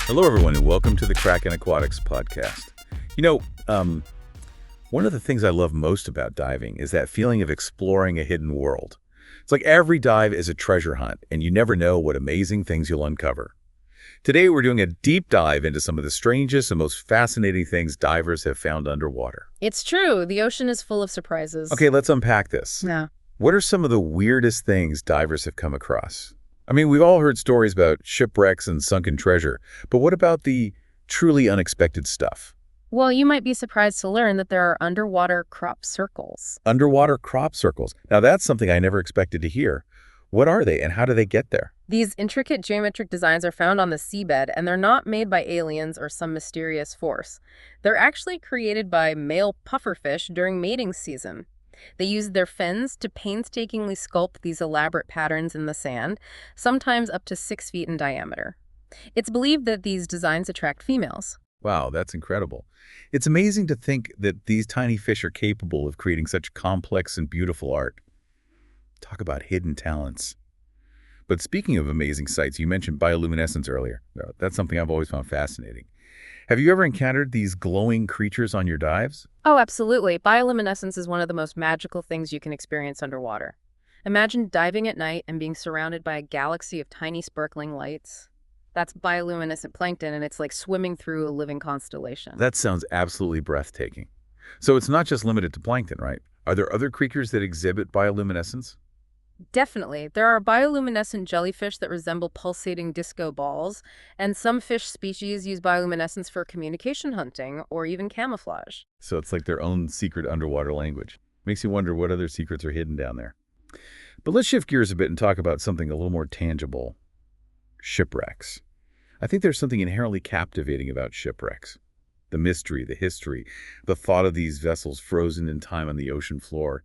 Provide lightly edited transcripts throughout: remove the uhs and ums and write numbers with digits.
Hello, everyone, and welcome to the Kraken Aquatics podcast. One of the things I love most about diving is that feeling of exploring a hidden world. It's like every dive is a treasure hunt, and you never know what amazing things you'll uncover. Today, we're doing a deep dive into some of the strangest and most fascinating things divers have found underwater. It's true. The ocean is full of surprises. Okay, let's unpack this. Yeah. What are some of the weirdest things divers have come across? I mean, we've all heard stories about shipwrecks and sunken treasure, but what about the truly unexpected stuff? Well, you might be surprised to learn that there are underwater crop circles. Underwater crop circles. Now, that's something I never expected to hear. What are they, and how do they get there? These intricate geometric designs are found on the seabed, and they're not made by aliens or some mysterious force. They're actually created by male pufferfish during mating season. They use their fins to painstakingly sculpt these elaborate patterns in the sand, sometimes up to 6 feet in diameter. It's believed that these designs attract females. Wow, that's incredible. It's amazing to think that these tiny fish are capable of creating such complex and beautiful art. Talk about hidden talents. But speaking of amazing sights, you mentioned bioluminescence earlier. That's something I've always found fascinating. Have you ever encountered these glowing creatures on your dives? Oh, absolutely. Bioluminescence is one of the most magical things you can experience underwater. Imagine diving at night and being surrounded by a galaxy of tiny sparkling lights. That's bioluminescent plankton, and it's like swimming through a living constellation. That sounds absolutely breathtaking. So it's not just limited to plankton, right? Are there other creatures that exhibit bioluminescence? Definitely. There are bioluminescent jellyfish that resemble pulsating disco balls, and some fish species use bioluminescence for communication hunting or even camouflage. So it's like their own secret underwater language. Makes you wonder what other secrets are hidden down there. But let's shift gears a bit and talk about something a little more tangible. Shipwrecks. I think there's something inherently captivating about shipwrecks. The mystery, the history, the thought of these vessels frozen in time on the ocean floor.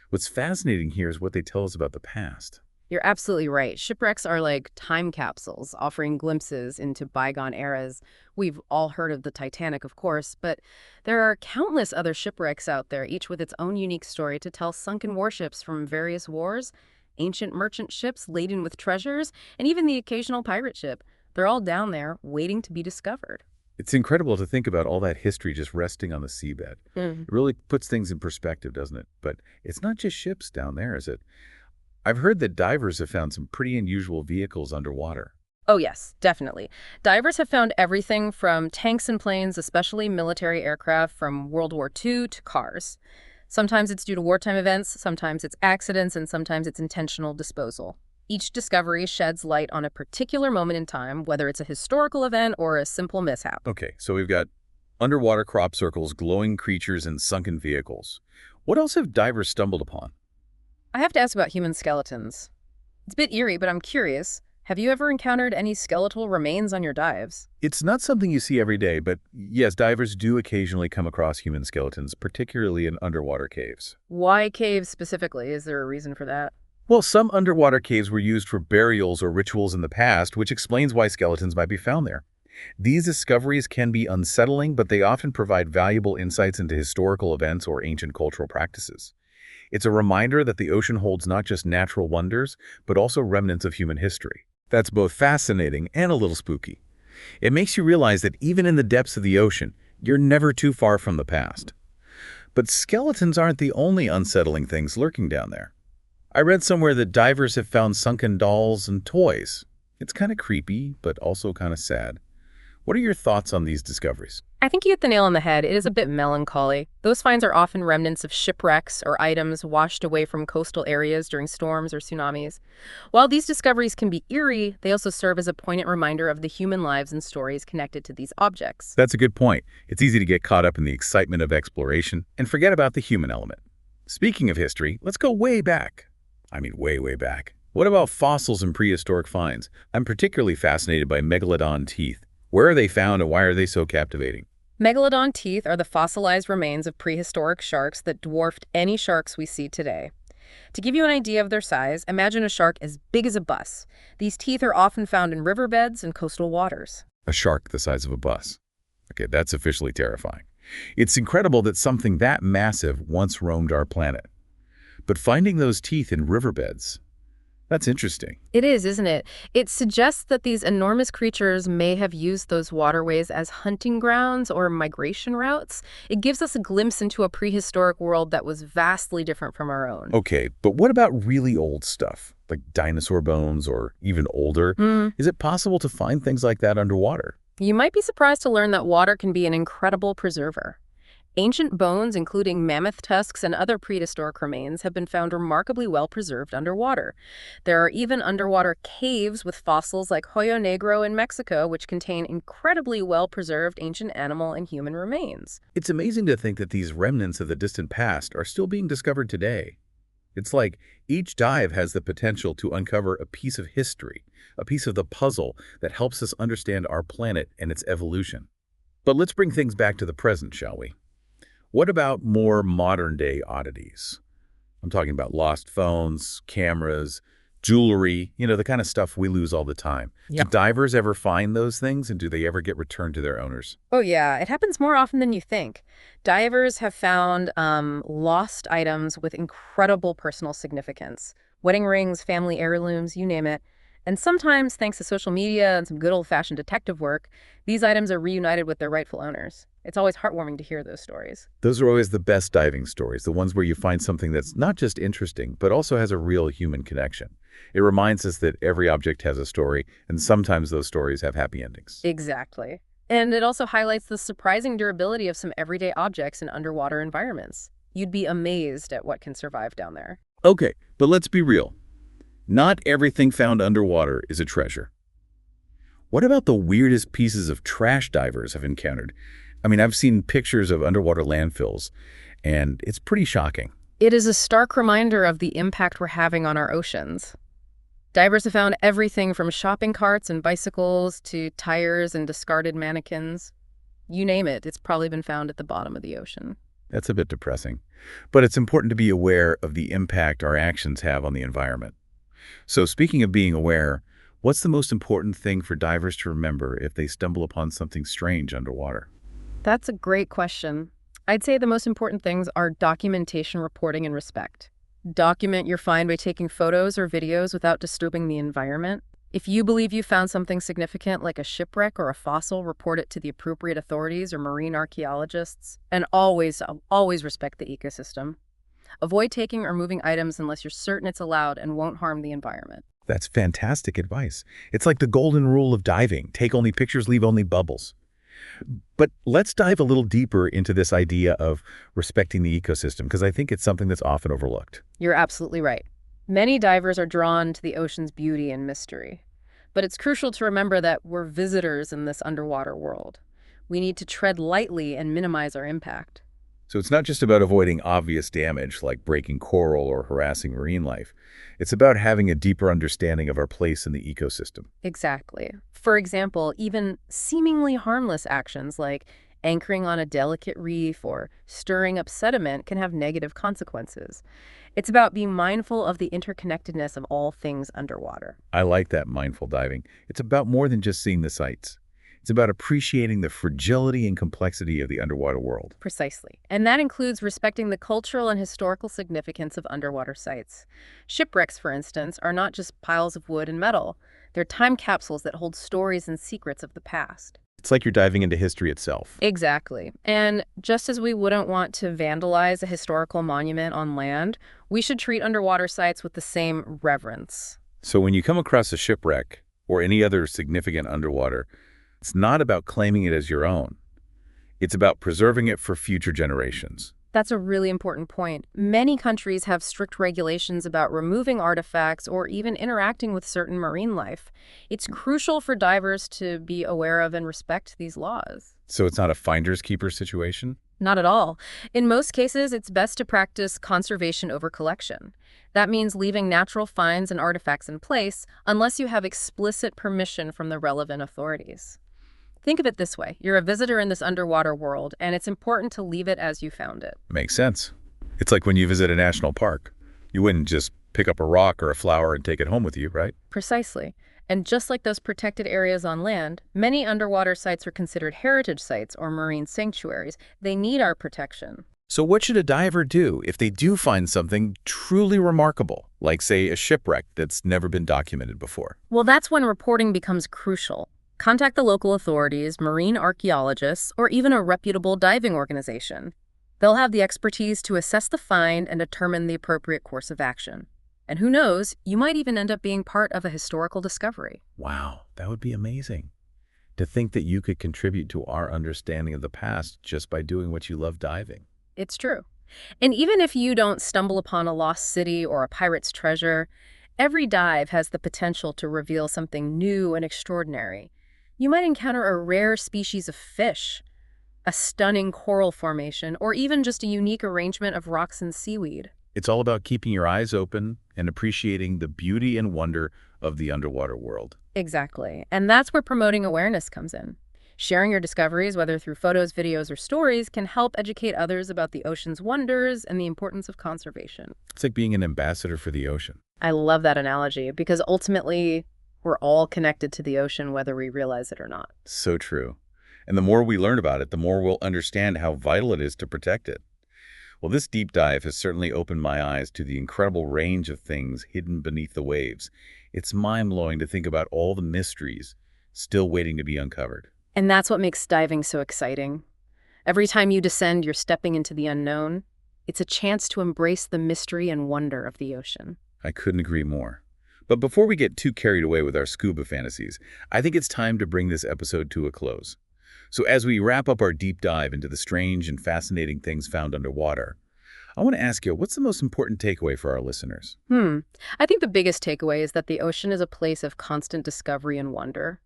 What's fascinating here is what they tell us about the past. You're absolutely right. Shipwrecks are like time capsules, offering glimpses into bygone eras. We've all heard of the Titanic, of course, but there are countless other shipwrecks out there, each with its own unique story to tell sunken warships from various wars, ancient merchant ships laden with treasures, and even the occasional pirate ship. They're all down there waiting to be discovered. It's incredible to think about all that history just resting on the seabed. It really puts things in perspective, doesn't it? But it's not just ships down there, is it? I've heard that divers have found some pretty unusual vehicles underwater. Oh, yes, definitely. Divers have found everything from tanks and planes, especially military aircraft from World War II, to cars. Sometimes it's due to wartime events, sometimes it's accidents, and sometimes it's intentional disposal. Each discovery sheds light on a particular moment in time, whether it's a historical event or a simple mishap. Okay, so we've got underwater crop circles, glowing creatures, and sunken vehicles. What else have divers stumbled upon? I have to ask about human skeletons. It's a bit eerie, but I'm curious. Have you ever encountered any skeletal remains on your dives? It's not something you see every day, but yes, divers do occasionally come across human skeletons, particularly in underwater caves. Why caves specifically? Is there a reason for that? Well, some underwater caves were used for burials or rituals in the past, which explains why skeletons might be found there. These discoveries can be unsettling, but they often provide valuable insights into historical events or ancient cultural practices. It's a reminder that the ocean holds not just natural wonders, but also remnants of human history. That's both fascinating and a little spooky. It makes you realize that even in the depths of the ocean, you're never too far from the past. But skeletons aren't the only unsettling things lurking down there. I read somewhere that divers have found sunken dolls and toys. It's kind of creepy, but also kind of sad. What are your thoughts on these discoveries? I think you hit the nail on the head. It is a bit melancholy. Those finds are often remnants of shipwrecks or items washed away from coastal areas during storms or tsunamis. While these discoveries can be eerie, they also serve as a poignant reminder of the human lives and stories connected to these objects. That's a good point. It's easy to get caught up in the excitement of exploration and forget about the human element. Speaking of history, let's go way back. I mean, way, way back. What about fossils and prehistoric finds? I'm particularly fascinated by megalodon teeth. Where are they found and why are they so captivating? Megalodon teeth are the fossilized remains of prehistoric sharks that dwarfed any sharks we see today. To give you an idea of their size, imagine a shark as big as a bus. These teeth are often found in riverbeds and coastal waters. A shark the size of a bus. Okay, that's officially terrifying. It's incredible that something that massive once roamed our planet. But finding those teeth in riverbeds, That's interesting. It is, isn't it? It suggests that these enormous creatures may have used those waterways as hunting grounds or migration routes. It gives us a glimpse into a prehistoric world that was vastly different from our own. Okay, but what about really old stuff, like dinosaur bones or even older? Is it possible to find things like that underwater? You might be surprised to learn that water can be an incredible preserver. Ancient bones, including mammoth tusks and other prehistoric remains, have been found remarkably well preserved underwater. There are even underwater caves with fossils like Hoyo Negro in Mexico, which contain incredibly well preserved ancient animal and human remains. It's amazing to think that these remnants of the distant past are still being discovered today. It's like each dive has the potential to uncover a piece of history, a piece of the puzzle that helps us understand our planet and its evolution. But let's bring things back to the present, shall we? What about more modern-day oddities? I'm talking about lost phones, cameras, jewelry, the kind of stuff we lose all the time. Yeah. Do divers ever find those things, and do they ever get returned to their owners? Oh, yeah. It happens more often than you think. Divers have found lost items with incredible personal significance. Wedding rings, family heirlooms, you name it. And sometimes, thanks to social media and some good old-fashioned detective work, these items are reunited with their rightful owners. It's always heartwarming to hear those stories. Those are always the best diving stories, the ones where you find something that's not just interesting, but also has a real human connection. It reminds us that every object has a story, and sometimes those stories have happy endings. Exactly. And it also highlights the surprising durability of some everyday objects in underwater environments. You'd be amazed at what can survive down there. Okay, but let's be real. Not everything found underwater is a treasure. What about the weirdest pieces of trash divers have encountered? I mean, I've seen pictures of underwater landfills, and it's pretty shocking. It is a stark reminder of the impact we're having on our oceans. Divers have found everything from shopping carts and bicycles to tires and discarded mannequins. You name it, it's probably been found at the bottom of the ocean. That's a bit depressing. But it's important to be aware of the impact our actions have on the environment. So speaking of being aware, what's the most important thing for divers to remember if they stumble upon something strange underwater? That's a great question. I'd say the most important things are documentation, reporting, and respect. Document your find by taking photos or videos without disturbing the environment. If you believe you found something significant like a shipwreck or a fossil, report it to the appropriate authorities or marine archaeologists. And always respect the ecosystem. Avoid taking or moving items unless you're certain it's allowed and won't harm the environment. That's fantastic advice. It's like the golden rule of diving. Take only pictures, leave only bubbles. But let's dive a little deeper into this idea of respecting the ecosystem, because I think it's something that's often overlooked. You're absolutely right. Many divers are drawn to the ocean's beauty and mystery. But it's crucial to remember that we're visitors in this underwater world. We need to tread lightly and minimize our impact. So it's not just about avoiding obvious damage like breaking coral or harassing marine life. It's about having a deeper understanding of our place in the ecosystem. Exactly. For example, even seemingly harmless actions like anchoring on a delicate reef or stirring up sediment can have negative consequences. It's about being mindful of the interconnectedness of all things underwater. I like that mindful diving. It's about more than just seeing the sights. It's about appreciating the fragility and complexity of the underwater world. Precisely. And that includes respecting the cultural and historical significance of underwater sites. Shipwrecks, for instance, are not just piles of wood and metal. They're time capsules that hold stories and secrets of the past. It's like you're diving into history itself. Exactly. And just as we wouldn't want to vandalize a historical monument on land, we should treat underwater sites with the same reverence. So when you come across a shipwreck or any other significant underwater, it's not about claiming it as your own. It's about preserving it for future generations. That's a really important point. Many countries have strict regulations about removing artifacts or even interacting with certain marine life. It's crucial for divers to be aware of and respect these laws. So it's not a finders keepers situation? Not at all. In most cases, it's best to practice conservation over collection. That means leaving natural finds and artifacts in place unless you have explicit permission from the relevant authorities. Think of it this way. You're a visitor in this underwater world, and it's important to leave it as you found it. Makes sense. It's like when you visit a national park. You wouldn't just pick up a rock or a flower and take it home with you, right? Precisely. And just like those protected areas on land, many underwater sites are considered heritage sites or marine sanctuaries. They need our protection. So what should a diver do if they do find something truly remarkable, like, say, a shipwreck that's never been documented before? Well, that's when reporting becomes crucial. Contact the local authorities, marine archaeologists, or even a reputable diving organization. They'll have the expertise to assess the find and determine the appropriate course of action. And who knows, you might even end up being part of a historical discovery. Wow, that would be amazing. To think that you could contribute to our understanding of the past just by doing what you love diving. It's true. And even if you don't stumble upon a lost city or a pirate's treasure, every dive has the potential to reveal something new and extraordinary. You might encounter a rare species of fish, a stunning coral formation, or even just a unique arrangement of rocks and seaweed. It's all about keeping your eyes open and appreciating the beauty and wonder of the underwater world. Exactly. And that's where promoting awareness comes in. Sharing your discoveries, whether through photos, videos, or stories, can help educate others about the ocean's wonders and the importance of conservation. It's like being an ambassador for the ocean. I love that analogy because ultimately, we're all connected to the ocean, whether we realize it or not. So true. And the more we learn about it, the more we'll understand how vital it is to protect it. Well, this deep dive has certainly opened my eyes to the incredible range of things hidden beneath the waves. It's mind-blowing to think about all the mysteries still waiting to be uncovered. And that's what makes diving so exciting. Every time you descend, you're stepping into the unknown. It's a chance to embrace the mystery and wonder of the ocean. I couldn't agree more. But before we get too carried away with our scuba fantasies, I think it's time to bring this episode to a close. So as we wrap up our deep dive into the strange and fascinating things found underwater, I want to ask you, what's the most important takeaway for our listeners? I think the biggest takeaway is that the ocean is a place of constant discovery and wonder.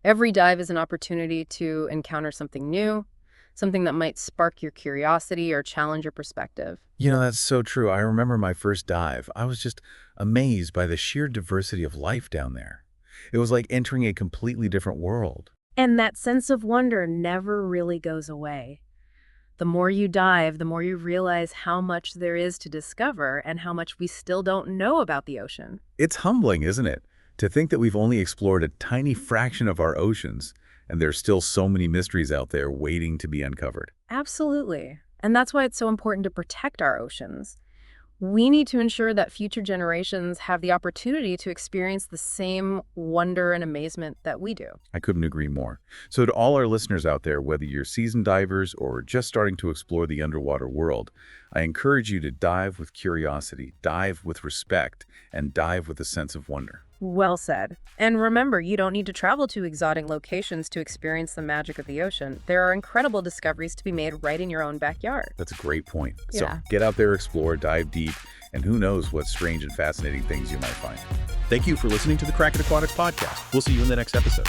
Every dive is an opportunity to encounter something new, something that might spark your curiosity or challenge your perspective. You know, that's so true. I remember my first dive. I was just amazed by the sheer diversity of life down there. It was like entering a completely different world. And that sense of wonder never really goes away. The more you dive, the more you realize how much there is to discover and how much we still don't know about the ocean. It's humbling, isn't it? To think that we've only explored a tiny fraction of our oceans, and there's still so many mysteries out there waiting to be uncovered. Absolutely. And that's why it's so important to protect our oceans. We need to ensure that future generations have the opportunity to experience the same wonder and amazement that we do. I couldn't agree more. So to all our listeners out there, whether you're seasoned divers or just starting to explore the underwater world, I encourage you to dive with curiosity, dive with respect, and dive with a sense of wonder. Well said. And remember, you don't need to travel to exotic locations to experience the magic of the ocean. There are incredible discoveries to be made right in your own backyard. That's a great point. Yeah. So get out there, explore, dive deep, and who knows what strange and fascinating things you might find. Thank you for listening to the Kraken Aquatics podcast. We'll see you in the next episode.